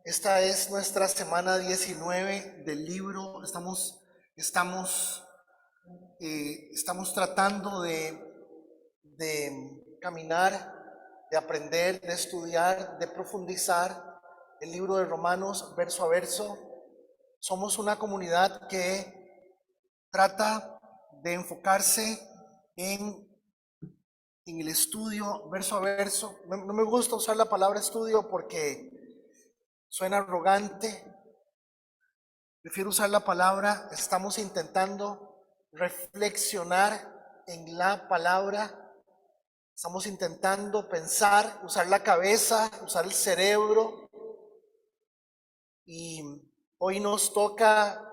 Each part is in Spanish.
Esta es nuestra semana 19 del libro. Estamos tratando de caminar, de aprender, de estudiar, de profundizar el libro de Romanos verso a verso. Somos una comunidad que trata de enfocarse en el estudio verso a verso. No me gusta usar la palabra estudio porque suena arrogante. Prefiero usar la palabra, estamos intentando reflexionar en la palabra, estamos intentando pensar, usar la cabeza, usar el cerebro. Y hoy nos toca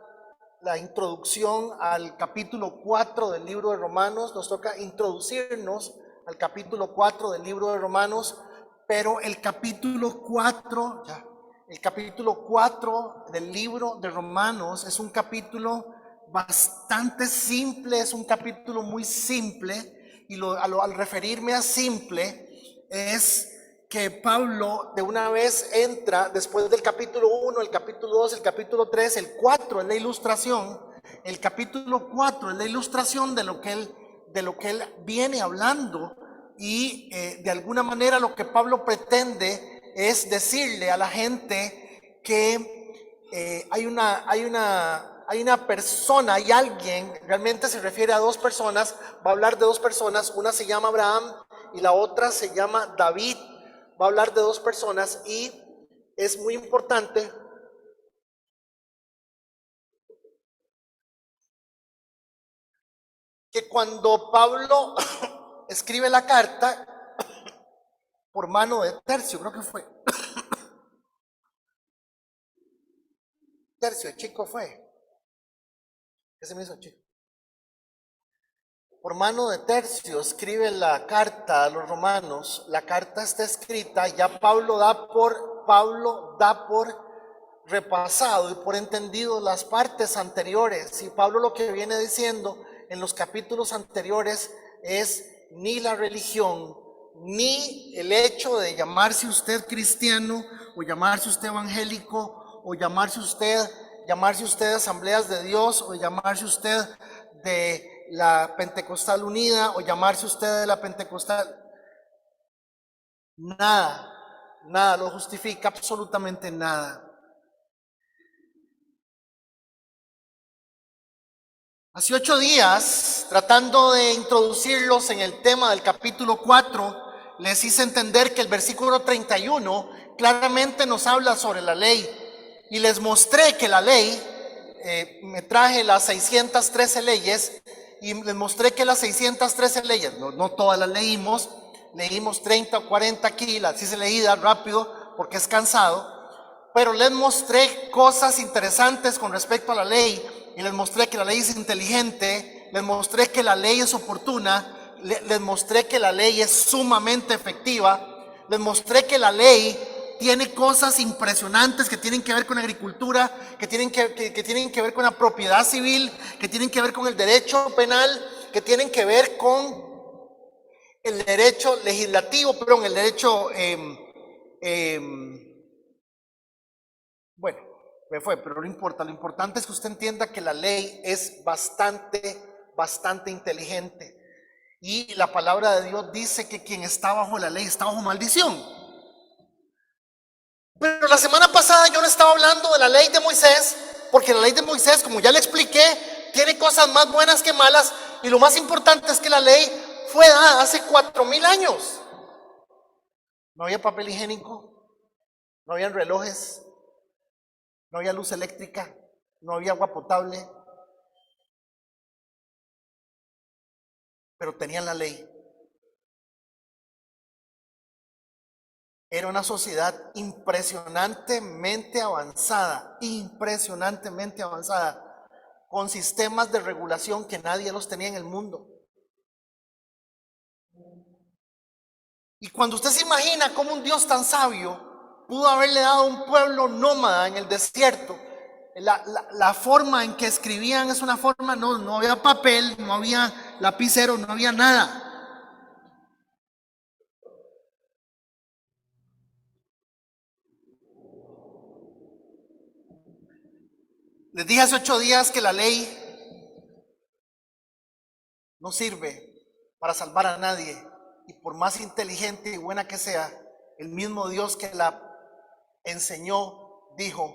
la introducción al capítulo 4 del libro de Romanos, nos toca introducirnos al capítulo 4 del libro de Romanos, pero el capítulo 4 del libro de Romanos es un capítulo bastante simple, es un capítulo muy simple, y al referirme a simple es que Pablo de una vez entra después del capítulo 1, el capítulo 2, el capítulo 3, el 4 es la ilustración, el capítulo 4 es la ilustración de lo que él viene hablando, y de alguna manera lo que Pablo pretende es decirle a la gente que hay una persona, hay alguien, realmente se refiere a dos personas, va a hablar de dos personas, una se llama Abraham y la otra se llama David. Va a hablar de dos personas y es muy importante que cuando Pablo escribe la carta por mano de Tercio, creo que fue Tercio, el chico fue, ¿qué se me hizo chico? Por mano de Tercio escribe la carta a los romanos. La carta está escrita, ya Pablo da por repasado y por entendido las partes anteriores. Y Pablo lo que viene diciendo en los capítulos anteriores es: ni la religión, ni el hecho de llamarse usted cristiano, o llamarse usted evangélico, o llamarse usted Asambleas de Dios, o llamarse usted de la Pentecostal Unida, o llamarse usted de la Pentecostal, nada lo justifica, absolutamente nada. Hace 8 días, tratando de introducirlos en el tema del capítulo 4, les hice entender que el versículo 31 claramente nos habla sobre la ley, y les mostré que la ley, me traje las 613 leyes, y les mostré que las 613 leyes, no todas las leímos 30 o 40 aquí, las hice leídas rápido porque es cansado, pero les mostré cosas interesantes con respecto a la ley, y les mostré que la ley es inteligente, les mostré que la ley es oportuna, les mostré que la ley es sumamente efectiva, les mostré que la ley tiene cosas impresionantes que tienen que ver con agricultura, que tienen que ver con la propiedad civil, que tienen que ver con el derecho penal, que tienen que ver con el derecho legislativo, perdón, el derecho bueno, me fue, pero no importa. Lo importante es que usted entienda que la ley es bastante inteligente. Y la palabra de Dios dice que quien está bajo la ley está bajo maldición. Pero la semana pasada yo no estaba hablando de la ley de Moisés, porque la ley de Moisés, como ya le expliqué, tiene cosas más buenas que malas. Y lo más importante es que la ley fue dada hace 4000 años. No había papel higiénico, no había relojes, no había luz eléctrica, no había agua potable, pero tenían la ley. Era una sociedad impresionantemente avanzada, con sistemas de regulación que nadie los tenía en el mundo. Y cuando usted se imagina cómo un Dios tan sabio pudo haberle dado a un pueblo nómada en el desierto, la forma en que escribían es una forma, no había papel, no había lapicero, no había nada. Les dije hace 8 días que la ley no sirve para salvar a nadie, y por más inteligente y buena que sea, el mismo Dios que la enseñó dijo: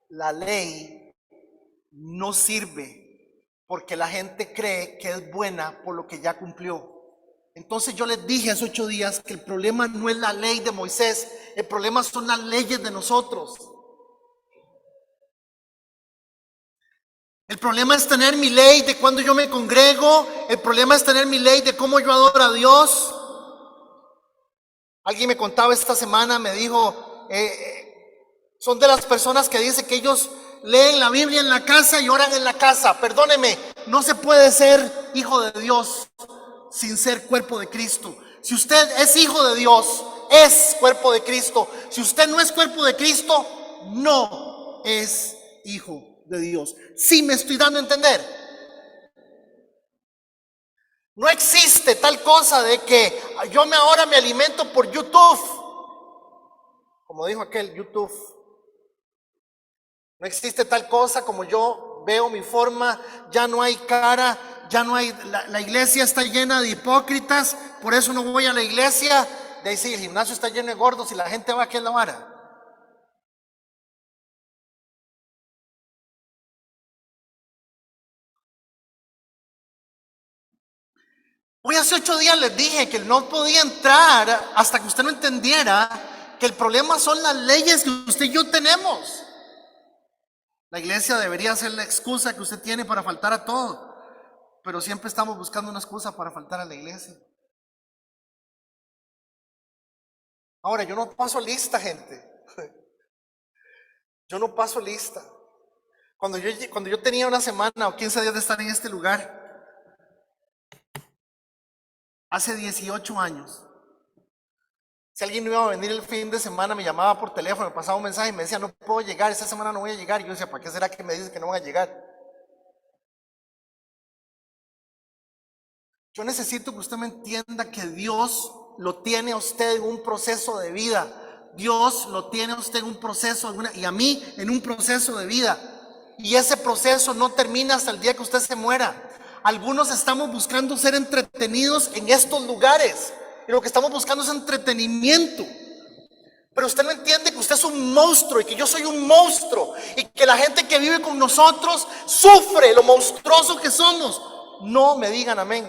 la ley no sirve porque la gente cree que es buena por lo que ya cumplió. Entonces yo les dije hace 8 días que el problema no es la ley de Moisés, el problema son las leyes de nosotros. El problema es tener mi ley de cuando yo me congrego, el problema es tener mi ley de cómo yo adoro a Dios. Alguien me contaba esta semana, me dijo, son de las personas que dicen que ellos leen la Biblia en la casa y oran en la casa. Perdóneme, no se puede ser hijo de Dios sin ser cuerpo de Cristo. Si usted es hijo de Dios, es cuerpo de Cristo. Si usted no es cuerpo de Cristo, no es hijo de Dios. ¿Sí me estoy dando a entender? No existe tal cosa de que yo ahora me alimento por YouTube. Como dijo aquel, YouTube. No existe tal cosa como yo veo mi forma, ya no hay cara, ya no hay, la iglesia está llena de hipócritas, por eso no voy a la iglesia. De ahí sí, el gimnasio está lleno de gordos y la gente va aquí a la vara. Hoy hace 8 días les dije que no podía entrar hasta que usted no entendiera que el problema son las leyes que usted y yo tenemos. La iglesia debería ser la excusa que usted tiene para faltar a todo, pero siempre estamos buscando una excusa para faltar a la iglesia. Ahora, yo no paso lista, gente. Yo no paso lista. Cuando yo tenía una semana o 15 días de estar en este lugar, hace 18 años, si alguien no iba a venir el fin de semana, me llamaba por teléfono, me pasaba un mensaje y me decía: no puedo llegar, esta semana no voy a llegar. Y yo decía: ¿para qué será que me dice que no van a llegar? Yo necesito que usted me entienda que Dios lo tiene a usted en un proceso de vida. Dios lo tiene a usted en un proceso y a mí en un proceso de vida. Y ese proceso no termina hasta el día que usted se muera. Algunos estamos buscando ser entretenidos en estos lugares, y lo que estamos buscando es entretenimiento. Pero usted no entiende que usted es un monstruo y que yo soy un monstruo, y que la gente que vive con nosotros sufre lo monstruoso que somos. No me digan amén.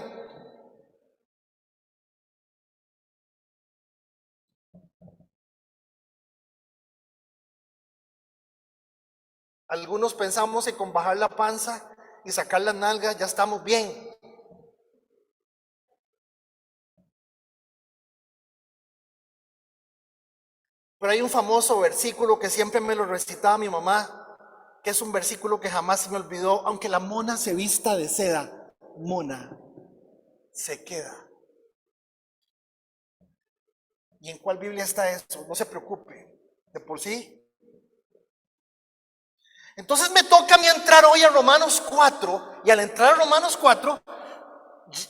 Algunos pensamos que con bajar la panza y sacar las nalgas ya estamos bien. Pero hay un famoso versículo que siempre me lo recitaba mi mamá, que es un versículo que jamás se me olvidó: aunque la mona se vista de seda, mona se queda. ¿Y en cuál Biblia está eso? No se preocupe, de por sí. Entonces me toca a mí entrar hoy a Romanos 4, y al entrar a Romanos 4,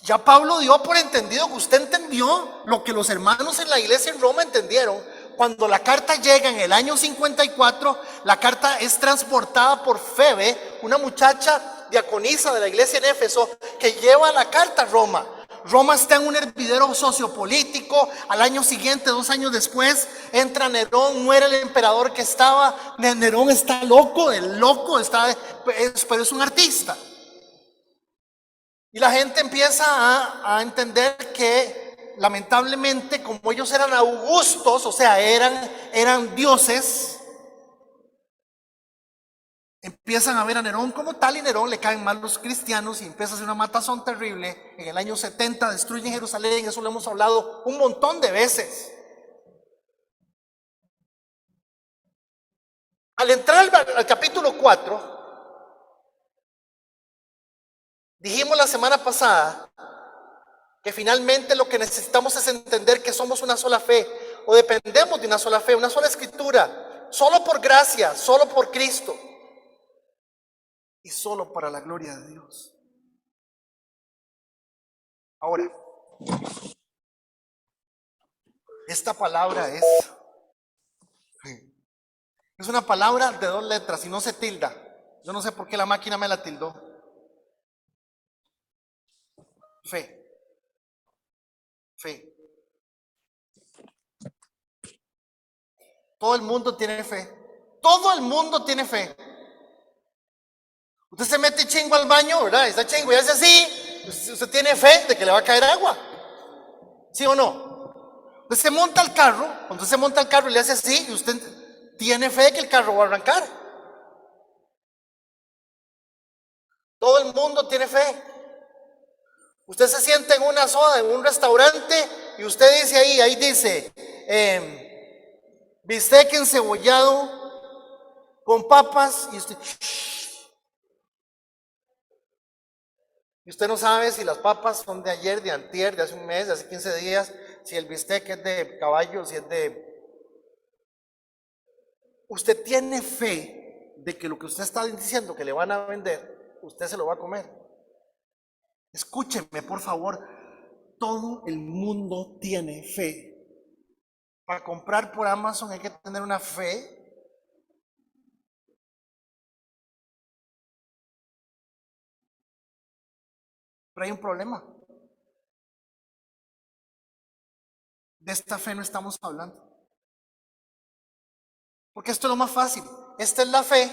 ya Pablo dio por entendido que usted entendió lo que los hermanos en la iglesia en Roma entendieron. Cuando la carta llega en el año 54, la carta es transportada por Febe, una muchacha diaconisa de la iglesia en Éfeso, que lleva la carta a Roma. Roma está en un hervidero sociopolítico. Al año siguiente, 2 años después, entra Nerón, muere el emperador que estaba. Nerón está loco, el loco está, pero es un artista. Y la gente empieza a entender que lamentablemente, como ellos eran augustos, o sea, eran dioses, empiezan a ver a Nerón como tal, y Nerón le caen mal los cristianos y empieza a hacer una matazón terrible. En el año 70 destruyen Jerusalén, eso lo hemos hablado un montón de veces. Al entrar al capítulo 4, dijimos la semana pasada que finalmente lo que necesitamos es entender que somos una sola fe, o dependemos de una sola fe, una sola escritura, solo por gracia, solo por Cristo y solo para la gloria de Dios. Ahora, esta palabra es una palabra de 2 letras y no se tilda. Yo no sé por qué la máquina me la tildó. Fe, fe. Todo el mundo tiene fe. Todo el mundo tiene fe. Usted se mete chingo al baño, ¿verdad? Está chingo y hace así. Usted tiene fe de que le va a caer agua. ¿Sí o no? Usted se monta al carro. Cuando usted se monta al carro y le hace así, y usted tiene fe de que el carro va a arrancar. Todo el mundo tiene fe. Usted se sienta en una soda, en un restaurante, y usted dice ahí dice, bistec encebollado con papas, y usted no sabe si las papas son de ayer, de antier, de hace un mes, de hace 15 días, si el bistec es de caballo, si es de... Usted tiene fe de que lo que usted está diciendo que le van a vender, usted se lo va a comer. Escúcheme, por favor, todo el mundo tiene fe. Para comprar por Amazon hay que tener una fe. Pero hay un problema. De esta fe no estamos hablando. Porque esto es lo más fácil. Esta es la fe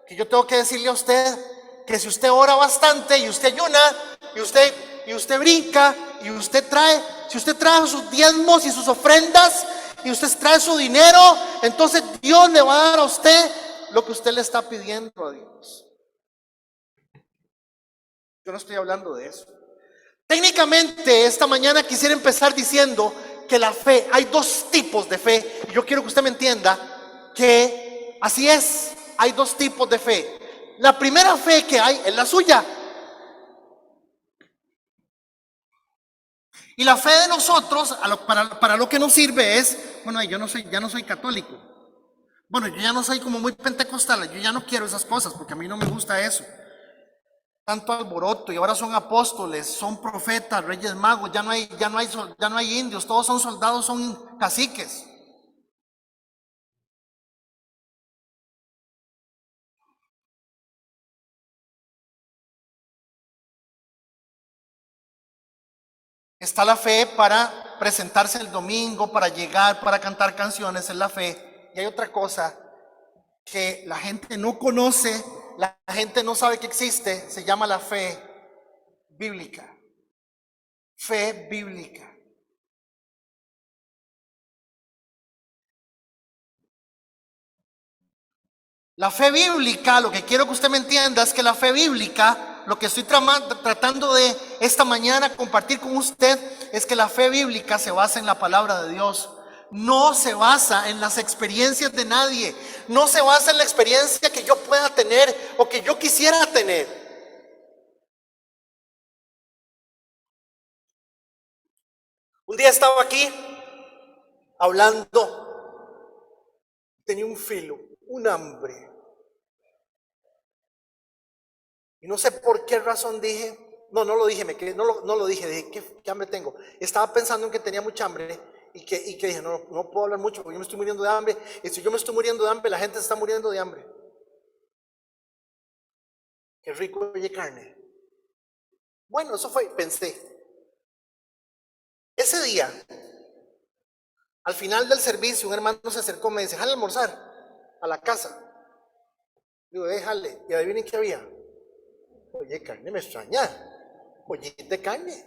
que yo tengo que decirle a usted que si usted ora bastante y usted ayuna y usted brinca y usted trae, si usted trae sus diezmos y sus ofrendas y usted trae su dinero, entonces Dios le va a dar a usted lo que usted le está pidiendo a Dios. Yo no estoy hablando de eso. Técnicamente esta mañana quisiera empezar diciendo que la fe, hay dos tipos de fe. Yo quiero que usted me entienda que así es, hay dos tipos de fe. La primera fe que hay es la suya. Y la fe de nosotros, para lo que nos sirve es, bueno, ya no soy católico. Bueno, yo ya no soy como muy pentecostal, yo ya no quiero esas cosas porque a mí no me gusta eso. Tanto alboroto y ahora son apóstoles, son profetas, reyes magos, ya no hay indios, todos son soldados, son caciques. Está la fe para presentarse el domingo, para llegar, para cantar canciones, es la fe. Y hay otra cosa que la gente no conoce, la gente no sabe que existe, se llama la fe bíblica. Fe bíblica. La fe bíblica, lo que quiero que usted me entienda es que la fe bíblica, lo que estoy tratando de esta mañana compartir con usted, es que la fe bíblica se basa en la palabra de Dios. No se basa en las experiencias de nadie. No se basa en la experiencia que yo pueda tener o que yo quisiera tener. Un día estaba aquí hablando, tenía un filo, un hambre. Y no sé por qué razón dije, no lo dije, no lo dije, dije, ¿qué hambre tengo? Estaba pensando en que tenía mucha hambre y que dije, no puedo hablar mucho porque yo me estoy muriendo de hambre. Y si yo me estoy muriendo de hambre, la gente se está muriendo de hambre. Qué rico oye carne. Bueno, eso fue, pensé. Ese día, al final del servicio, un hermano se acercó y me dice, jale a almorzar a la casa. Digo, déjale, y adivinen qué había. Oye, carne me extraña. Oye, de carne.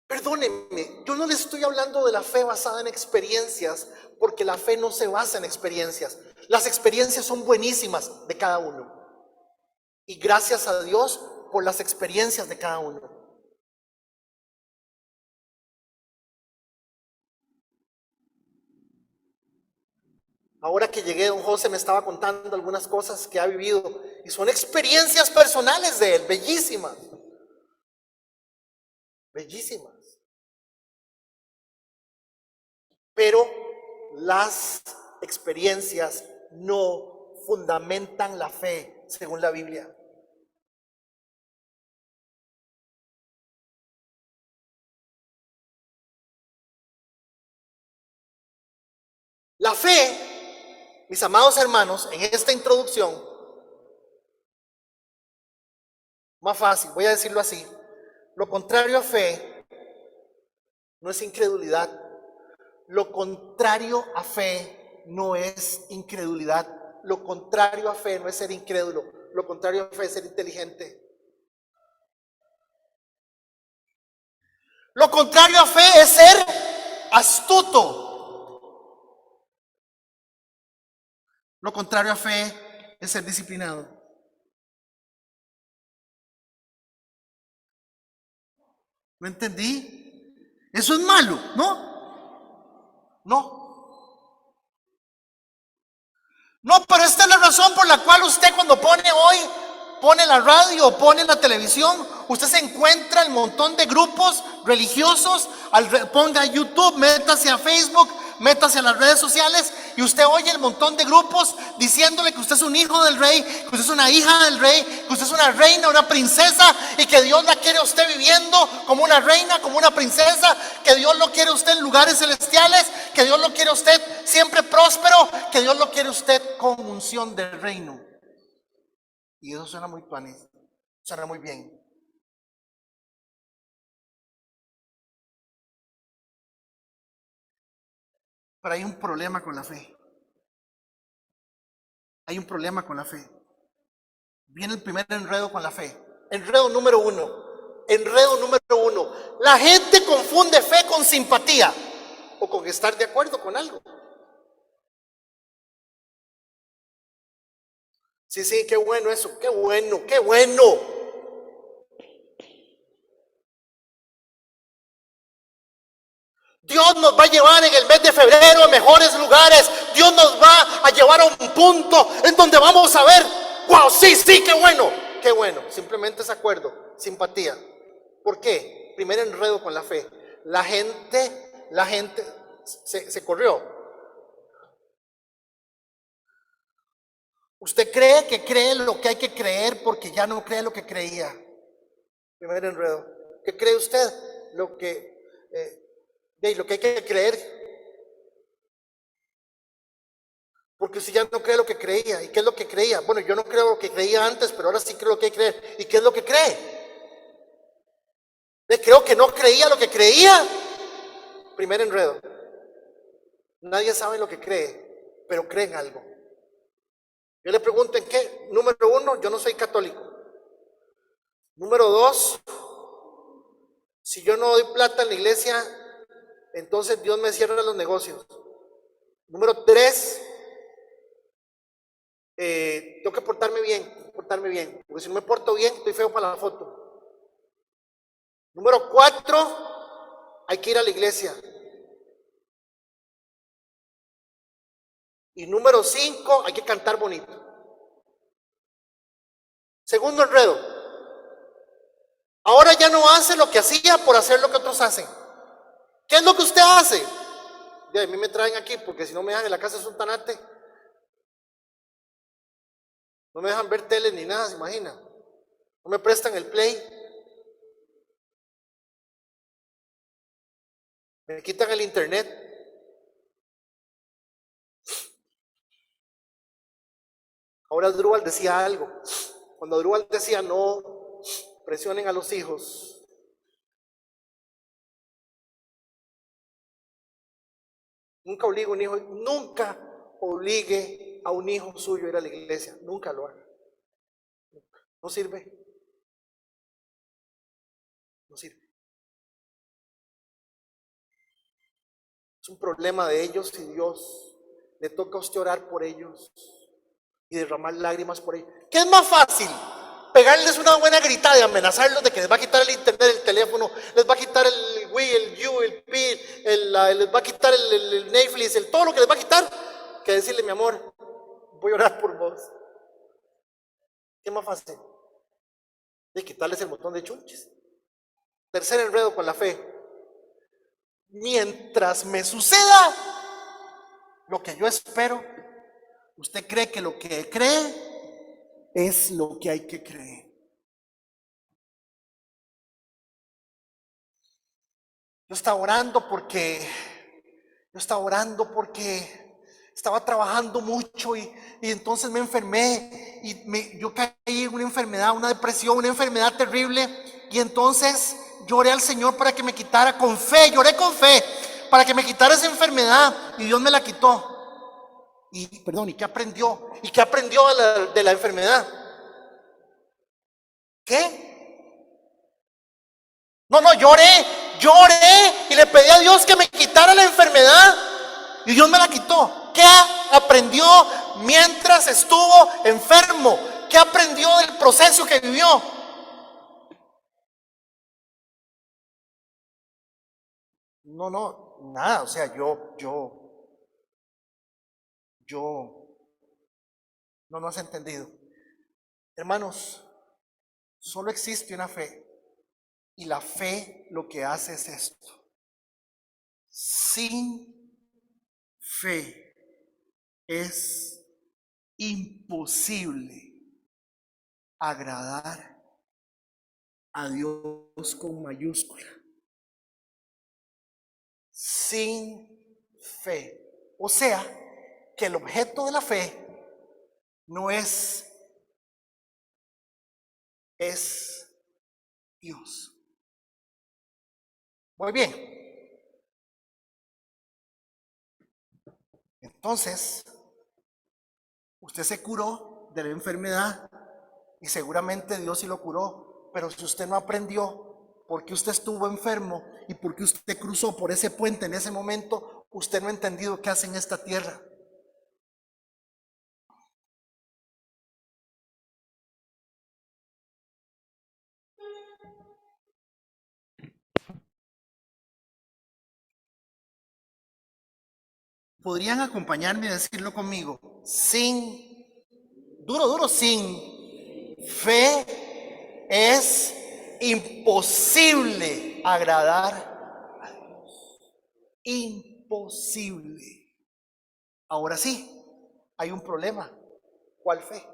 Perdónenme, yo no les estoy hablando de la fe basada en experiencias, porque la fe no se basa en experiencias. Las experiencias son buenísimas de cada uno. Y gracias a Dios por las experiencias de cada uno. Ahora que llegué, don José me estaba contando algunas cosas que ha vivido y son experiencias personales de él, bellísimas. Bellísimas. Pero las experiencias no fundamentan la fe, según la Biblia. La fe, mis amados hermanos, en esta introducción, Más fácil, voy a decirlo así. Lo contrario a fe no es incredulidad. Lo contrario a fe no es incredulidad. Lo contrario a fe no es ser incrédulo. Lo contrario a fe es ser inteligente. Lo contrario a fe es ser astuto. Lo contrario a fe es ser disciplinado. ¿No entendí? Eso es malo, ¿no? No. No, pero esta es la razón por la cual usted cuando pone la radio, pone la televisión, usted se encuentra el montón de grupos religiosos, ponga YouTube, métase a Facebook, métase a las redes sociales y usted oye el montón de grupos diciéndole que usted es un hijo del rey, que usted es una hija del rey, que usted es una reina, una princesa y que Dios la quiere a usted viviendo como una reina, como una princesa, que Dios lo quiere a usted en lugares celestiales, que Dios lo quiere a usted siempre próspero, que Dios lo quiere a usted con unción del reino. Y eso suena muy tuanis, suena muy bien. Pero hay un problema con la fe. Hay un problema con la fe. Viene el primer enredo con la fe. Enredo número uno. Enredo número uno. La gente confunde fe con simpatía o con estar de acuerdo con algo. Sí, sí, qué bueno eso, qué bueno, qué bueno. Dios nos va a llevar en el mes de febrero a mejores lugares. Dios nos va a llevar a un punto en donde vamos a ver, wow, sí, sí, qué bueno, qué bueno. Simplemente es acuerdo, simpatía. ¿Por qué? Primer enredo con la fe. La gente se corrió. Usted cree que cree lo que hay que creer porque ya no cree lo que creía. Primer enredo. ¿Qué cree usted? Lo que hay que creer. Porque usted ya no cree lo que creía. ¿Y qué es lo que creía? Bueno, yo no creo lo que creía antes, pero ahora sí creo lo que hay que creer. ¿Y qué es lo que cree? Creo que no creía lo que creía. Primer enredo. Nadie sabe lo que cree, pero cree en algo. Yo le pregunto en qué. Número uno, yo no soy católico. Número dos, si yo no doy plata en la iglesia, entonces Dios me cierra los negocios. Número tres, tengo que portarme bien, porque si no me porto bien, estoy feo para la foto. Número cuatro, hay que ir a la iglesia. Y número cinco, hay que cantar bonito. Segundo enredo. Ahora ya no hace lo que hacía por hacer lo que otros hacen. ¿Qué es lo que usted hace? Y a mí me traen aquí porque si no me dejan en la casa es un tanate. No me dejan ver tele ni nada, se imagina. No me prestan el play. Me quitan el internet. Ahora Drúbal decía algo. Cuando Drúbal decía no presionen a los hijos. Nunca obligue a un hijo suyo a ir a la iglesia. Nunca lo haga. No sirve. No sirve. Es un problema de ellos y Dios le toca a usted orar por ellos y derramar lágrimas por ellos. ¿Qué es más fácil? Pegarles una buena gritada y amenazarlos de que les va a quitar el internet, el teléfono, les va a quitar el Wii, el You, el Pi, les va a quitar el Netflix, todo lo que les va a quitar, que decirle, mi amor, voy a orar por vos. ¿Qué más fácil? De quitarles el montón de chunches. Tercer enredo con la fe. Mientras me suceda lo que yo espero, usted cree que lo que cree es lo que hay que creer. Yo estaba orando porque Estaba trabajando mucho y entonces me enfermé y yo caí en una enfermedad, una depresión, una enfermedad terrible. Y entonces lloré al Señor para que me quitara con fe, lloré con fe para que me quitara esa enfermedad y Dios me la quitó. ¿Y qué aprendió? ¿Y qué aprendió de la enfermedad? ¿Qué? No, lloré y le pedí a Dios que me quitara la enfermedad y Dios me la quitó. ¿Qué aprendió mientras estuvo enfermo? ¿Qué aprendió del proceso que vivió? No, nada, o sea, no has entendido. Hermanos, solo existe una fe y la fe lo que hace es esto. Sin fe es imposible agradar a Dios con mayúscula. Sin fe. O sea, que el objeto de la fe no es Dios. Muy bien. Entonces, usted se curó de la enfermedad y seguramente Dios sí lo curó, pero si usted no aprendió por qué usted estuvo enfermo y por qué usted cruzó por ese puente en ese momento, usted no ha entendido qué hace en esta tierra. ¿Podrían acompañarme a decirlo conmigo? Sin fe es imposible agradar a Dios. Imposible. Ahora sí, hay un problema. ¿Cuál fe?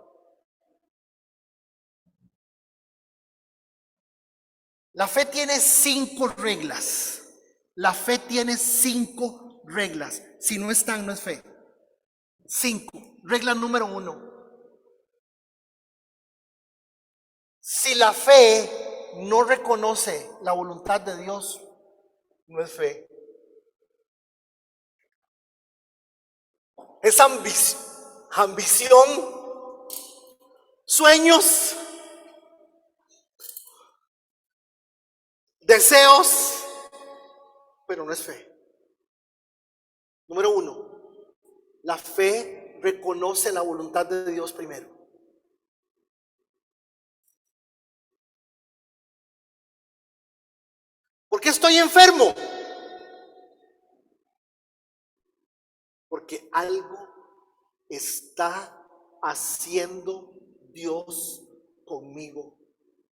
La fe tiene 5 reglas. La fe tiene 5 reglas. Si no están, no es fe. 5. Regla número 1. Si la fe no reconoce la voluntad de Dios, no es fe. Es ambición, sueños, deseos, pero no es fe. Número 1, la fe reconoce la voluntad de Dios primero. ¿Por qué estoy enfermo? Porque algo está haciendo Dios conmigo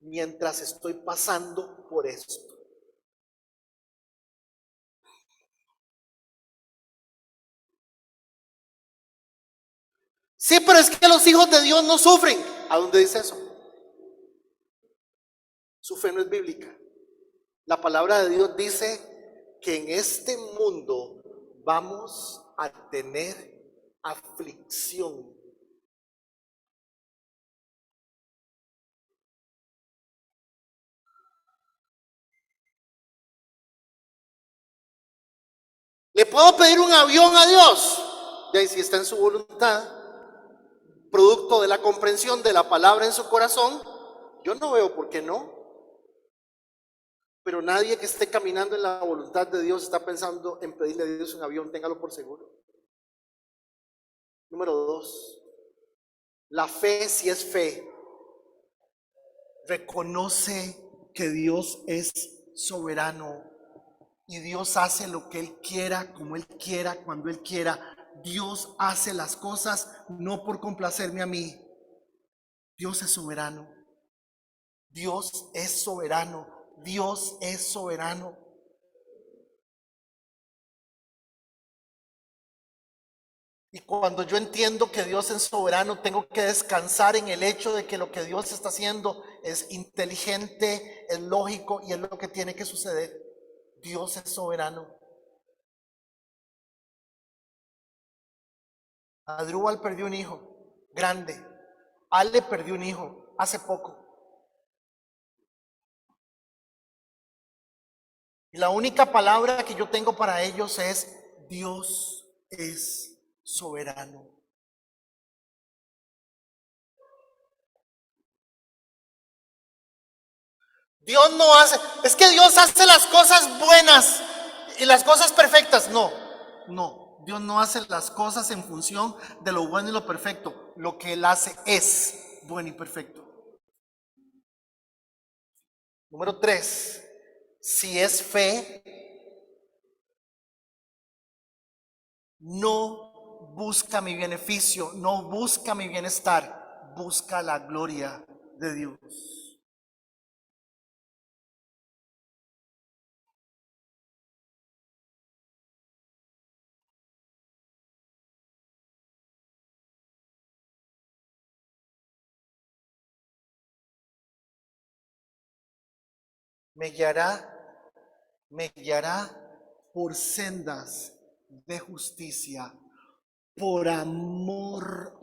mientras estoy pasando por esto. Sí, pero es que los hijos de Dios no sufren. ¿A dónde dice eso? Su fe no es bíblica. La palabra de Dios dice que en este mundo vamos a tener aflicción. ¿Le puedo pedir un avión a Dios? Ya, y si está en su voluntad, producto de la comprensión de la palabra en su corazón, yo no veo por qué no. Pero nadie que esté caminando en la voluntad de Dios está pensando en pedirle a Dios un avión, téngalo por seguro. Número 2, la fe, si es fe, reconoce que Dios es soberano y Dios hace lo que Él quiera, como Él quiera, cuando Él quiera. Dios hace las cosas no por complacerme a mí. Dios es soberano. Dios es soberano. Dios es soberano. Y cuando yo entiendo que Dios es soberano, tengo que descansar en el hecho de que lo que Dios está haciendo es inteligente, es lógico y es lo que tiene que suceder. Dios es soberano. Adrúbal perdió un hijo grande. Ale perdió un hijo hace poco. Y la única palabra que yo tengo para ellos es: Dios es soberano. Dios no hace, es que Dios hace las cosas buenas y las cosas perfectas. No, no, Dios no hace las cosas en función de lo bueno y lo perfecto. Lo que Él hace es bueno y perfecto. Número 3, si es fe, no busca mi beneficio, no busca mi bienestar, busca la gloria de Dios. Me guiará, me guiará por sendas de justicia, por amor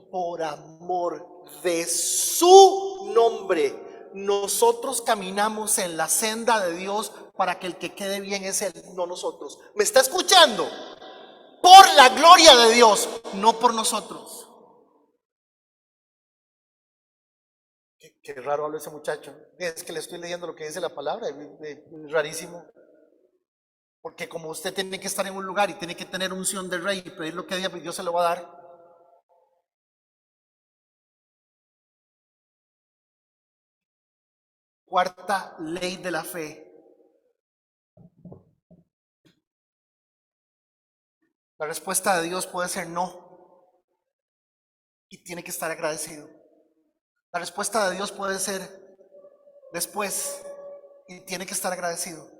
de su nombre. Nosotros caminamos en la senda de Dios para que el que quede bien es Él, no nosotros. ¿Me está escuchando? Por la gloria de Dios, no por nosotros. Qué raro habla ese muchacho. Es que le estoy leyendo lo que dice la palabra, es rarísimo. Porque como usted tiene que estar en un lugar y tiene que tener unción de rey y pedir lo que Dios se lo va a dar. Cuarta ley de la fe. La respuesta de Dios puede ser no y tiene que estar agradecido. La respuesta de Dios puede ser después y tiene que estar agradecido.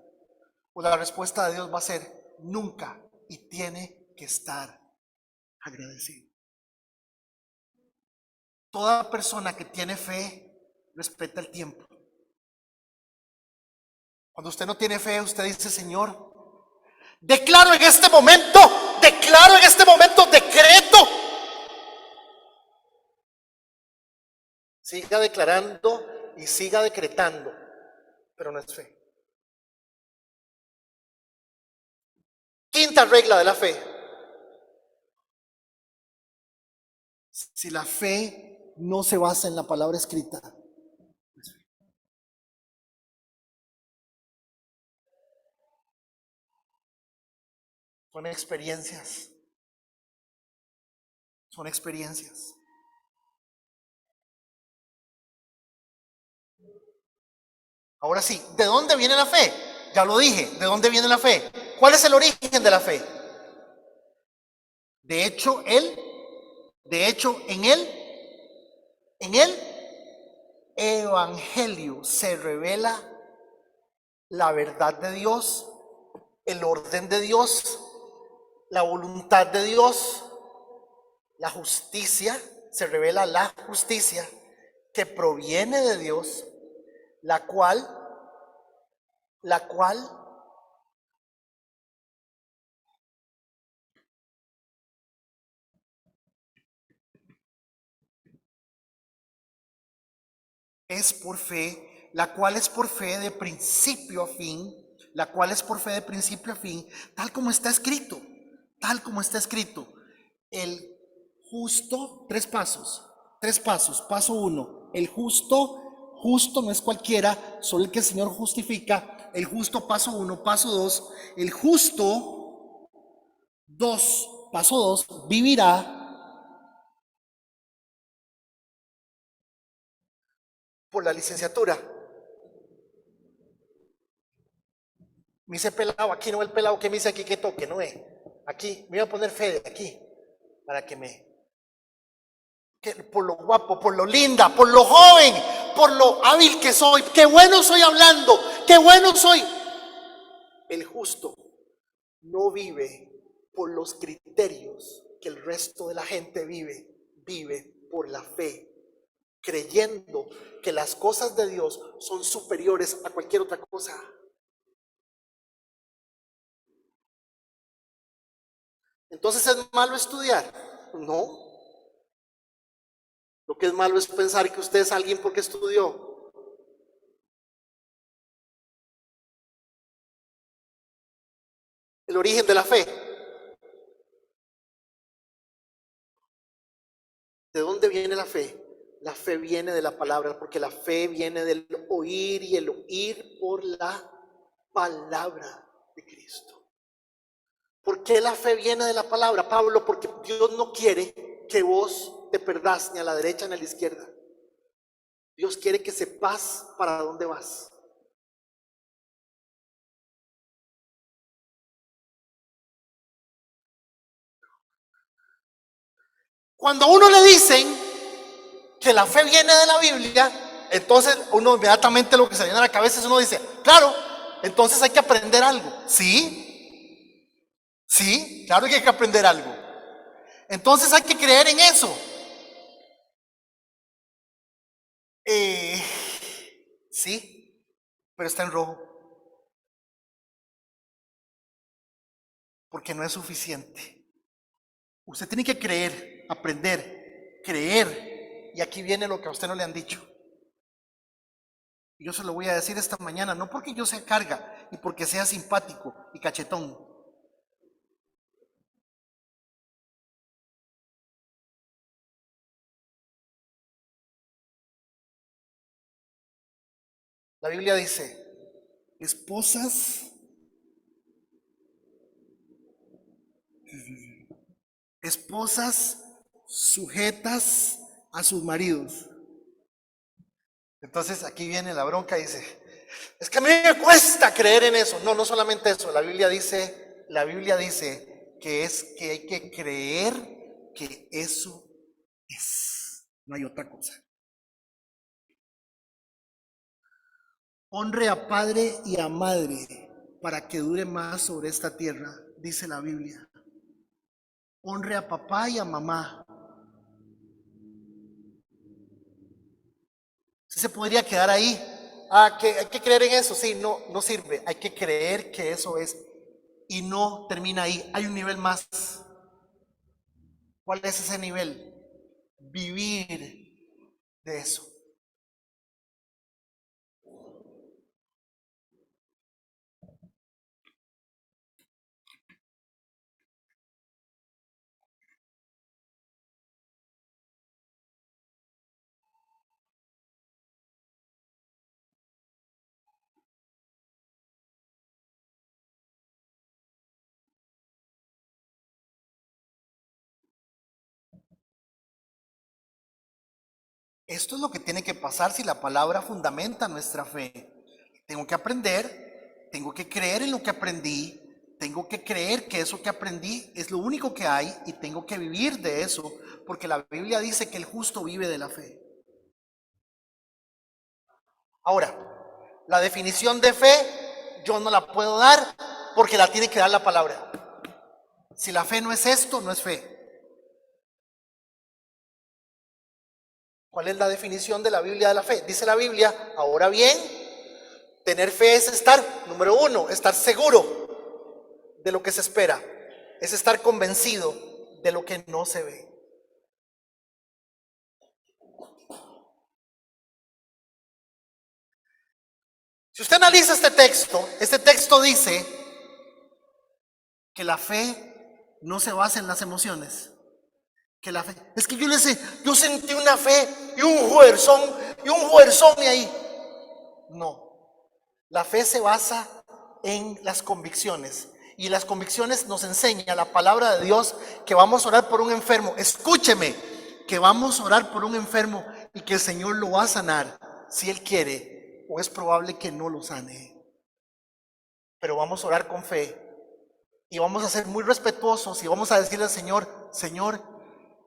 O la respuesta de Dios va a ser nunca y tiene que estar agradecido. Toda persona que tiene fe respeta el tiempo. Cuando usted no tiene fe, usted dice: Señor, declaro en este momento, decreto. Siga declarando y siga decretando, pero no es fe. Quinta regla de la fe. Si la fe no se basa en la palabra escrita, son experiencias. Son experiencias. Ahora sí, ¿de dónde viene la fe? Ya lo dije, ¿de dónde viene la fe? ¿Cuál es el origen de la fe? De hecho, en el Evangelio se revela la verdad de Dios, el orden de Dios, la voluntad de Dios, la justicia, se revela la justicia que proviene de Dios, la cual es por fe, la cual es por fe de principio a fin, tal como está escrito, El justo, tres pasos. Paso 1, el justo no es cualquiera, solo el que el Señor justifica. El justo, paso 1. Paso 2, el justo, paso 2, vivirá por la licenciatura. Me dice pelado, aquí no, el pelado que me dice aquí que toque, no es. Aquí, me voy a poner fe de aquí, para que por lo guapo, por lo linda, por lo joven, por lo hábil que soy, qué bueno soy hablando, qué bueno soy. El justo no vive por los criterios que el resto de la gente vive por la fe, creyendo que las cosas de Dios son superiores a cualquier otra cosa. Entonces, ¿es malo estudiar? No. Lo que es malo es pensar que usted es alguien porque estudió. El origen de la fe. ¿De dónde viene la fe? La fe viene de la palabra, porque la fe viene del oír y el oír por la palabra de Cristo. ¿Por qué la fe viene de la palabra, Pablo? Porque Dios no quiere que vos te perdás ni a la derecha ni a la izquierda. Dios quiere que sepas para dónde vas. Cuando a uno le dicen que la fe viene de la Biblia, entonces uno inmediatamente lo que se viene a la cabeza es uno dice, claro, entonces hay que aprender algo. Sí, sí, claro que hay que aprender algo. Entonces hay que creer en eso. Sí, pero está en rojo. Porque no es suficiente. Usted tiene que creer, aprender, creer. Y aquí viene lo que a usted no le han dicho. Y yo se lo voy a decir esta mañana, no porque yo sea carga y porque sea simpático y cachetón. La Biblia dice, esposas sujetas a sus maridos. Entonces aquí viene la bronca y dice, es que a mí me cuesta creer en eso. No, no solamente eso, la Biblia dice que es que hay que creer que eso es. No hay otra cosa. Honre a padre y a madre para que dure más sobre esta tierra, dice la Biblia. Honre a papá y a mamá. Se podría quedar ahí. Que hay que creer en eso. Sí, no, no sirve. Hay que creer que eso es. Y no termina ahí. Hay un nivel más. ¿Cuál es ese nivel? Vivir de eso. Esto es lo que tiene que pasar si la palabra fundamenta nuestra fe. Tengo que aprender, tengo que creer en lo que aprendí, tengo que creer que eso que aprendí es lo único que hay y tengo que vivir de eso, porque la Biblia dice que el justo vive de la fe. Ahora, la definición de fe yo no la puedo dar porque la tiene que dar la palabra. Si la fe no es esto, no es fe. ¿Cuál es la definición de la Biblia de la fe? Dice la Biblia, ahora bien, tener fe es estar, número uno, estar seguro de lo que se espera. Es estar convencido de lo que no se ve. Si usted analiza este texto dice que la fe no se basa en las emociones. Que la fe, es que yo sentí una fe y un fuerzón y ahí. No, la fe se basa en las convicciones. Y las convicciones nos enseña la palabra de Dios que vamos a orar por un enfermo. Escúcheme, que vamos a orar por un enfermo y que el Señor lo va a sanar si Él quiere, o es probable que no lo sane. Pero vamos a orar con fe y vamos a ser muy respetuosos y vamos a decirle al Señor, Señor,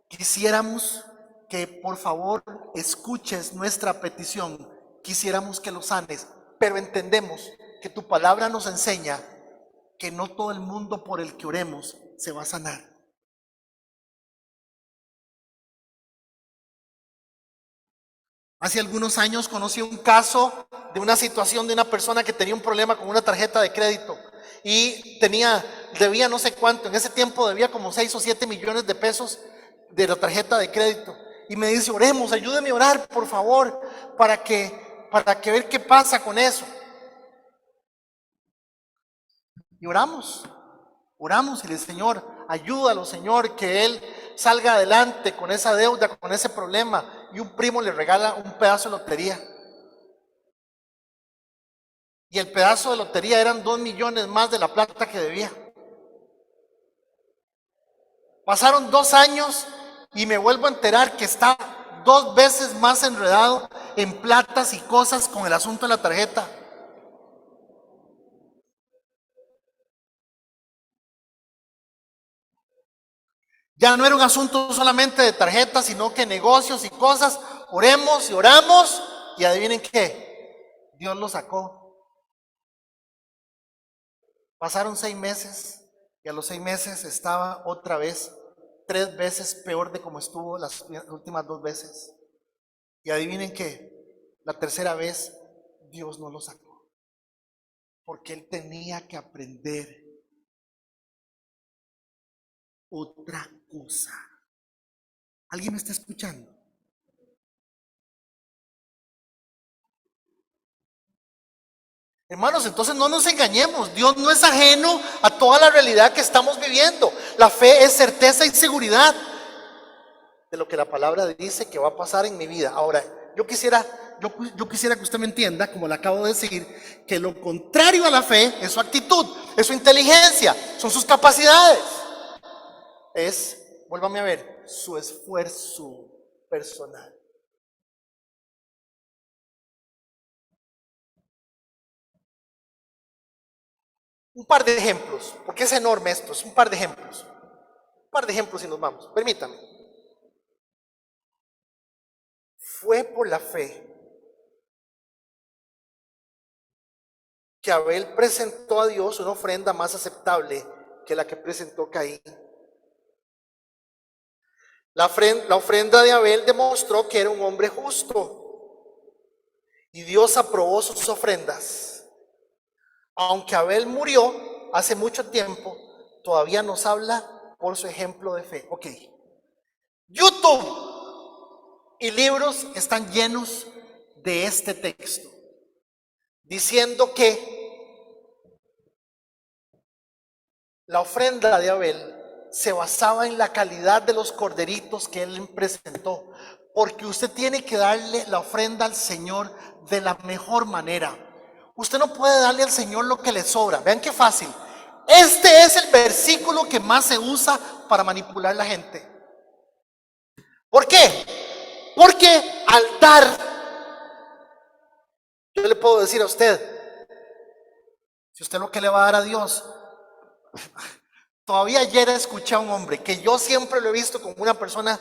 quisiéramos que por favor escuches nuestra petición, quisiéramos que lo sanes, pero entendemos que tu palabra nos enseña que no todo el mundo por el que oremos se va a sanar. Hace algunos años conocí un caso de una situación de una persona que tenía un problema con una tarjeta de crédito y debía no sé cuánto, en ese tiempo debía como 6 o 7 millones de pesos de la tarjeta de crédito. y me dice, oremos, ayúdeme a orar, por favor, para que ver qué pasa con eso. Y oramos y le dice, Señor, ayúdalo, Señor, que él salga adelante con esa deuda, con ese problema. Y un primo le regala un pedazo de lotería. Y el pedazo de lotería eran 2 millones más de la plata que debía. Pasaron 2 años y me vuelvo a enterar que está 2 veces más enredado en platas y cosas con el asunto de la tarjeta. Ya no era un asunto solamente de tarjetas, sino que negocios y cosas. Oremos y oramos y adivinen qué, Dios lo sacó. Pasaron 6 meses y a los 6 meses estaba otra vez 3 veces peor de como estuvo las últimas 2 veces. Y adivinen qué, la tercera vez Dios no lo sacó, porque él tenía que aprender otra cosa. ¿Alguien me está escuchando? Hermanos, entonces no nos engañemos. Dios no es ajeno a toda la realidad que estamos viviendo. La fe es certeza y seguridad de lo que la palabra dice que va a pasar en mi vida. Ahora, yo quisiera que usted me entienda, como le acabo de decir, que lo contrario a la fe es su actitud, es su inteligencia, son sus capacidades. Vuélvame a ver, su esfuerzo personal. Un par de ejemplos, porque es enorme esto, es un par de ejemplos. Un par de ejemplos y nos vamos, permítame. Fue por la fe que Abel presentó a Dios una ofrenda más aceptable que la que presentó Caín. La ofrenda de Abel demostró que era un hombre justo y Dios aprobó sus ofrendas. Aunque Abel murió hace mucho tiempo, todavía nos habla por su ejemplo de fe. Ok, YouTube y libros están llenos de este texto, diciendo que la ofrenda de Abel se basaba en la calidad de los corderitos que él presentó, porque usted tiene que darle la ofrenda al Señor de la mejor manera. Usted no puede darle al Señor lo que le sobra. Vean qué fácil. Este es el versículo que más se usa para manipular a la gente. ¿Por qué? Porque al dar, yo le puedo decir a usted, si usted lo que le va a dar a Dios, todavía ayer escuché a un hombre que yo siempre lo he visto como una persona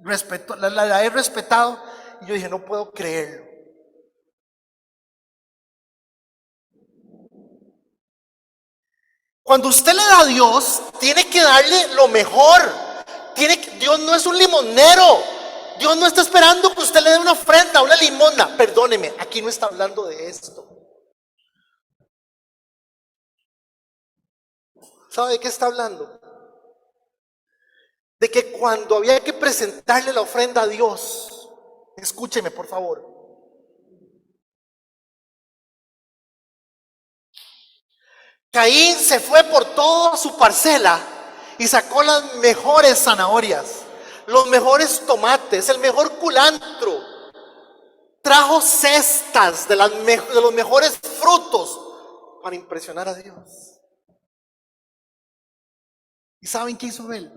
la he respetado, y yo dije, no puedo creerlo. Cuando usted le da a Dios, tiene que darle lo mejor. Dios no es un limonero. Dios no está esperando que usted le dé una ofrenda, una limosna. Perdóneme, aquí no está hablando de esto. ¿Sabe de qué está hablando? De que cuando había que presentarle la ofrenda a Dios, escúcheme por favor, Caín se fue por toda su parcela y sacó las mejores zanahorias, los mejores tomates, el mejor culantro. Trajo cestas de los mejores frutos para impresionar a Dios. ¿Y saben qué hizo Abel?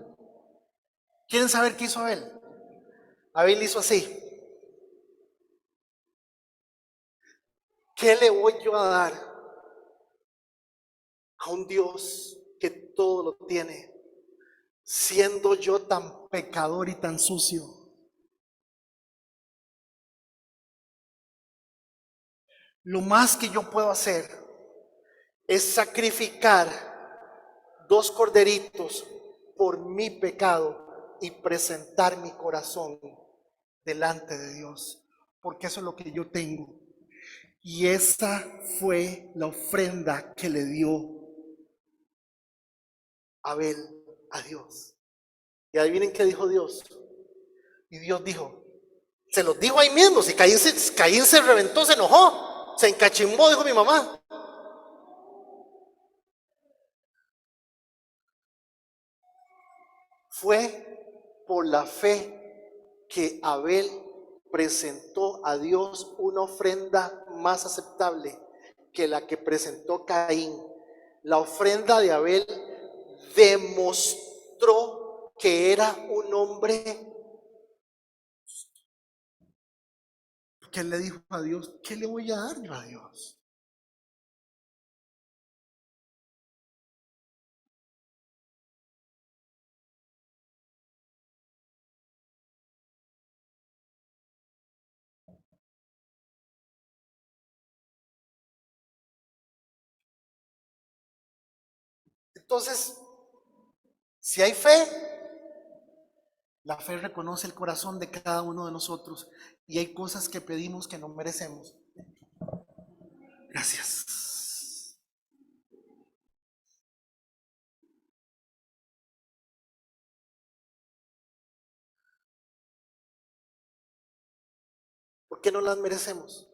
¿Quieren saber qué hizo Abel? Abel hizo así. ¿Qué le voy yo a dar a un Dios que todo lo tiene, siendo yo tan pecador y tan sucio? Lo más que yo puedo hacer es sacrificar 2 corderitos por mi pecado y presentar mi corazón delante de Dios, porque eso es lo que yo tengo. Y esa fue la ofrenda que le dio Abel a Dios. Y adivinen qué dijo Dios. Y Dios dijo, se los dijo ahí mismo. Si Caín se reventó, se enojó, se encachimbó, dijo mi mamá. Fue por la fe que Abel presentó a Dios una ofrenda más aceptable que la que presentó Caín. La ofrenda de Abel demostró que era un hombre. ¿Qué le dijo a Dios? ¿Qué le voy a dar yo a Dios? Entonces, si hay fe, la fe reconoce el corazón de cada uno de nosotros y hay cosas que pedimos que no merecemos. Gracias. ¿Por qué no las merecemos?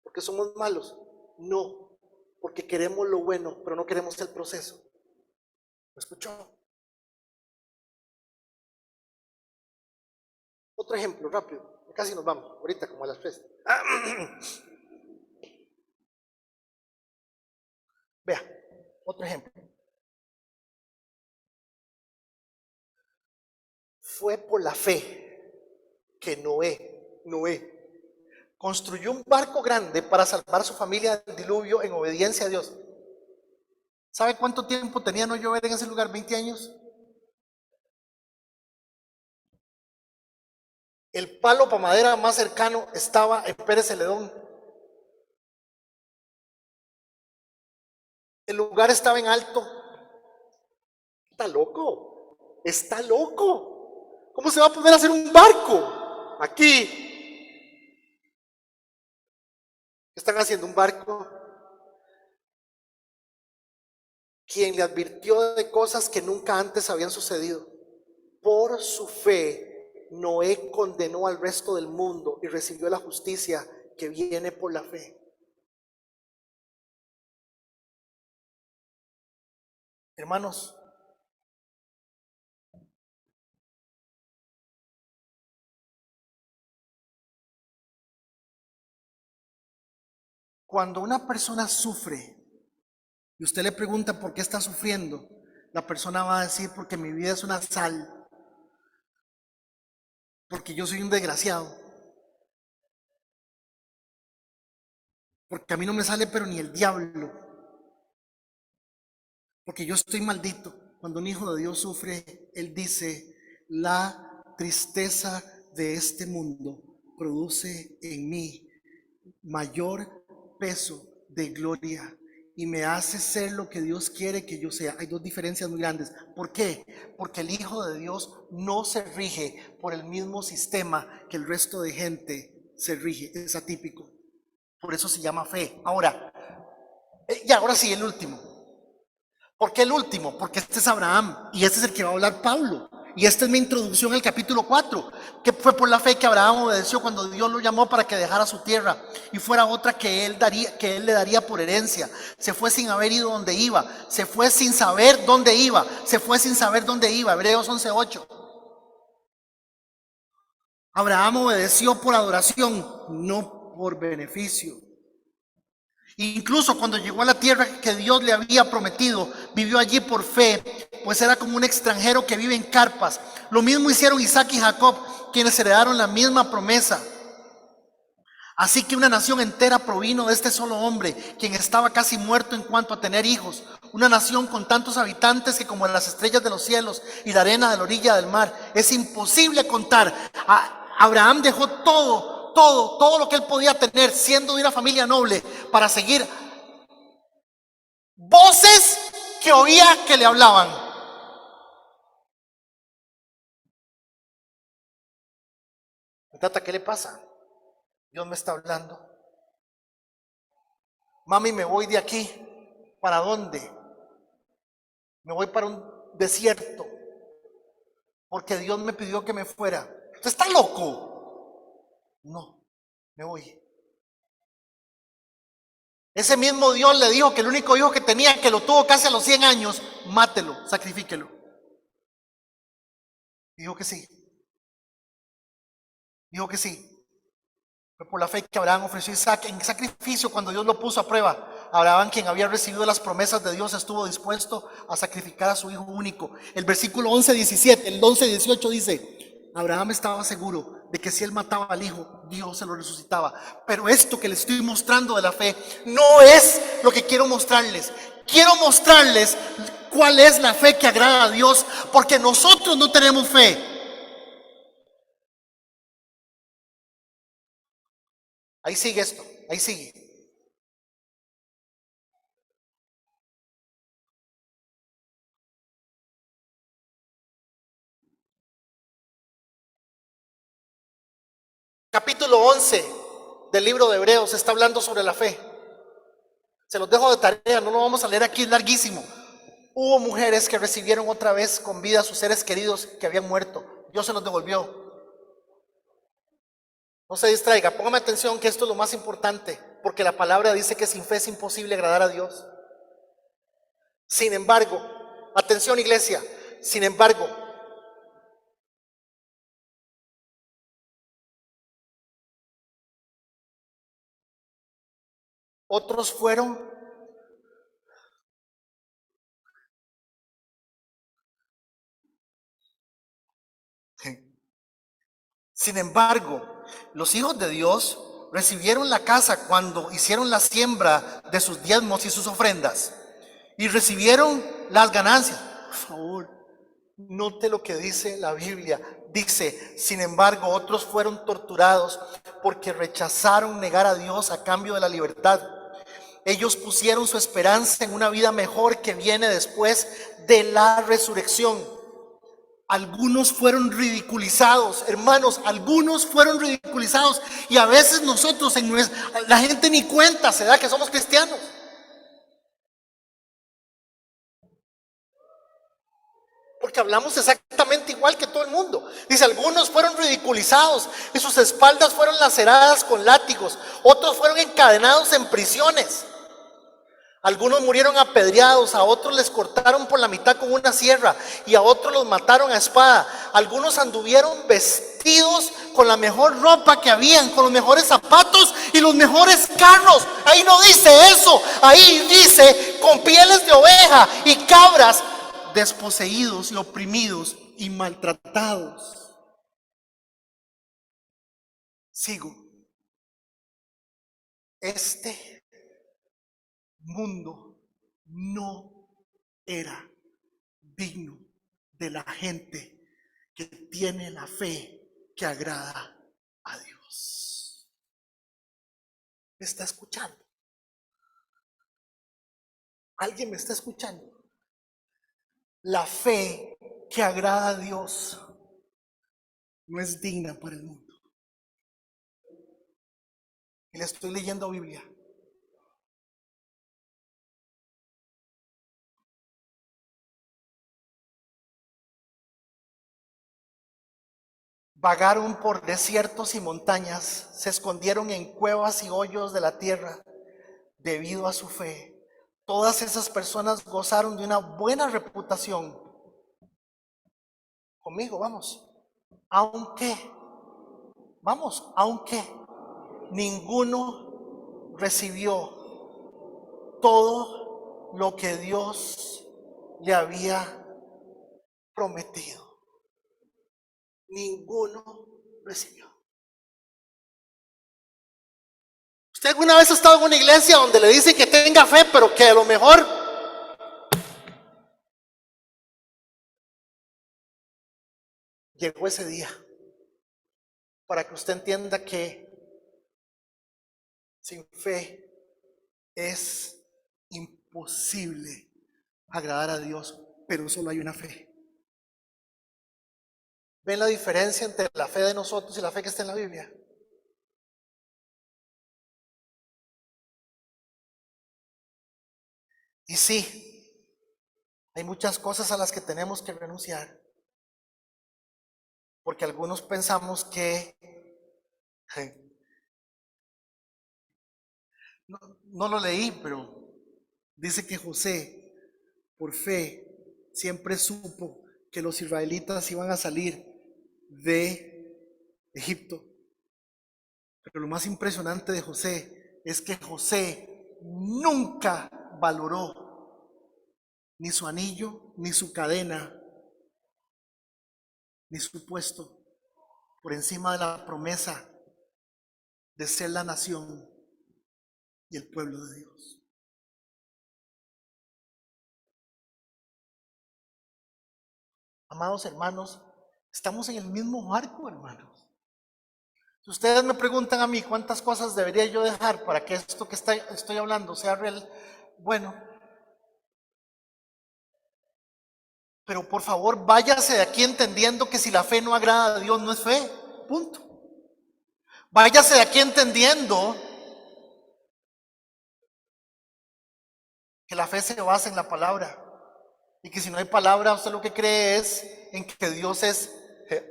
¿Porque somos malos? No, porque queremos lo bueno, pero no queremos el proceso. ¿Me escuchó? Otro ejemplo, rápido. Casi nos vamos, ahorita como a las 3. Vea, otro ejemplo. Fue por la fe que Noé construyó un barco grande para salvar a su familia del diluvio en obediencia a Dios. ¿Sabe cuánto tiempo tenía no llover en ese lugar? 20 años. El palo para madera más cercano estaba en Pérez Celedón. El lugar estaba en alto. Está loco. Está loco. ¿Cómo se va a poder hacer un barco aquí? Están haciendo un barco. Quien le advirtió de cosas que nunca antes habían sucedido. Por su fe, Noé condenó al resto del mundo y recibió la justicia que viene por la fe. Hermanos, cuando una persona sufre y usted le pregunta por qué está sufriendo, la persona va a decir porque mi vida es una sal, porque yo soy un desgraciado, porque a mí no me sale pero ni el diablo, porque yo estoy maldito. Cuando un hijo de Dios sufre, él dice, la tristeza de este mundo produce en mí mayor peso de gloria y me hace ser lo que Dios quiere que yo sea. Hay dos diferencias muy grandes. ¿Por qué? Porque el Hijo de Dios no se rige por el mismo sistema que el resto de gente se rige. Es atípico. Por eso se llama fe. Ahora, y ahora sí, el último. ¿Por qué el último? Porque este es Abraham y este es el que va a hablar Pablo. Y esta es mi introducción al capítulo 4, que fue por la fe que Abraham obedeció cuando Dios lo llamó para que dejara su tierra y fuera otra que él le daría por herencia. Se fue sin haber ido donde iba, se fue sin saber dónde iba, se fue sin saber dónde iba. Hebreos 11:8. Abraham obedeció por adoración, no por beneficio. Incluso cuando llegó a la tierra que Dios le había prometido, vivió allí por fe, pues era como un extranjero que vive en carpas. Lo mismo hicieron Isaac y Jacob, quienes heredaron la misma promesa. Así que una nación entera provino de este solo hombre, quien estaba casi muerto en cuanto a tener hijos. Una nación con tantos habitantes que como las estrellas de los cielos y la arena de la orilla del mar. Es imposible contar. Abraham dejó todo lo que él podía tener, siendo de una familia noble, para seguir voces que oía que le hablaban. Tata, ¿qué le pasa? Dios me está hablando. Mami, me voy de aquí. ¿Para dónde? Me voy para un desierto, porque Dios me pidió que me fuera. ¿Usted está loco? No, me voy. Ese mismo Dios le dijo que el único hijo que tenía, que lo tuvo casi a los 100 años, mátelo, sacrifíquelo. Dijo que sí. Dijo que sí. Fue por la fe que Abraham ofreció a Isaac en sacrificio cuando Dios lo puso a prueba. Abraham, quien había recibido las promesas de Dios, estuvo dispuesto a sacrificar a su hijo único. El versículo 11:17, el 11:18 dice: Abraham estaba seguro de que si él mataba al hijo, Dios se lo resucitaba. Pero esto que les estoy mostrando de la fe no es lo que quiero mostrarles. Quiero mostrarles cuál es la fe que agrada a Dios, porque nosotros no tenemos fe. Ahí sigue esto, ahí sigue. Capítulo 11 del libro de Hebreos está hablando sobre la fe. Se los dejo de tarea, no lo vamos a leer aquí, es larguísimo. Hubo mujeres que recibieron otra vez con vida a sus seres queridos que habían muerto. Dios se los devolvió. No se distraiga, póngame atención que esto es lo más importante, porque la palabra dice que sin fe es imposible agradar a Dios. Sin embargo, atención iglesia, sin embargo, otros fueron, sin embargo, los hijos de Dios recibieron la casa cuando hicieron la siembra de sus diezmos y sus ofrendas y recibieron las ganancias. Por favor, note lo que dice la Biblia. Dice: sin embargo, otros fueron torturados porque rechazaron negar a Dios a cambio de la libertad. Ellos pusieron su esperanza en una vida mejor que viene después de la resurrección. Algunos fueron ridiculizados, hermanos, algunos fueron ridiculizados, y a veces nosotros la gente ni cuenta se da que somos cristianos. Porque hablamos exactamente igual que todo el mundo. Dice: algunos fueron ridiculizados y sus espaldas fueron laceradas con látigos. Otros fueron encadenados en prisiones. Algunos murieron apedreados, a otros les cortaron por la mitad con una sierra y a otros los mataron a espada. Algunos anduvieron vestidos con la mejor ropa que habían, con los mejores zapatos y los mejores carros. Ahí no dice eso, ahí dice con pieles de oveja y cabras, desposeídos y oprimidos y maltratados. Sigo. Este mundo no era digno de la gente que tiene la fe que agrada a Dios. ¿Me está escuchando? ¿Alguien me está escuchando? La fe que agrada a Dios no es digna para el mundo. Y le estoy leyendo Biblia. Vagaron por desiertos y montañas, se escondieron en cuevas y hoyos de la tierra debido a su fe. Todas esas personas gozaron de una buena reputación. Conmigo, vamos. Aunque, aunque ninguno recibió todo lo que Dios le había prometido. Ninguno recibió. ¿Usted alguna vez ha estado en una iglesia donde le dicen que tenga fe, pero que a lo mejor llegó ese día para que usted entienda que sin fe es imposible agradar a Dios, pero solo hay una fe? ¿Ven la diferencia entre la fe de nosotros y la fe que está en la Biblia? Y sí, hay muchas cosas a las que tenemos que renunciar. porque algunos pensamos que no lo leí, pero dice que José, por fe, siempre supo que los israelitas iban a salir de Egipto. Pero lo más impresionante de José es que José nunca valoró ni su anillo, ni su cadena, ni su puesto por encima de la promesa de ser la nación y el pueblo de Dios. Amados hermanos, estamos en el mismo barco, hermanos. Si ustedes me preguntan a mí cuántas cosas debería yo dejar para que esto que estoy hablando sea real, bueno, pero por favor váyase de aquí entendiendo que si la fe no agrada a Dios no es fe, punto. Váyase de aquí entendiendo que la fe se basa en la palabra y que si no hay palabra usted lo que cree es en que Dios es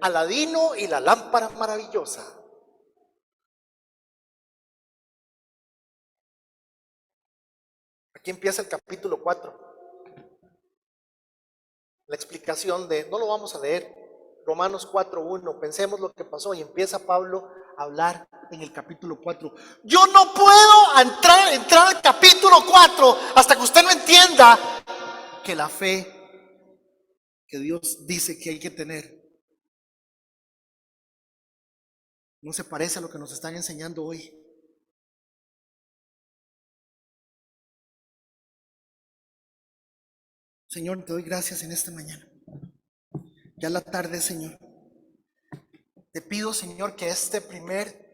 Aladino y la lámpara maravillosa. Aquí empieza el capítulo 4. La explicación de, no lo vamos a leer, Romanos 4:1, pensemos lo que pasó y empieza Pablo a hablar en el capítulo 4. Yo no puedo entrar al capítulo 4 hasta que usted no entienda que la fe que Dios dice que hay que tener no se parece a lo que nos están enseñando hoy. Señor, te doy gracias en esta mañana. Ya la tarde, Señor. Te pido, Señor, que este primer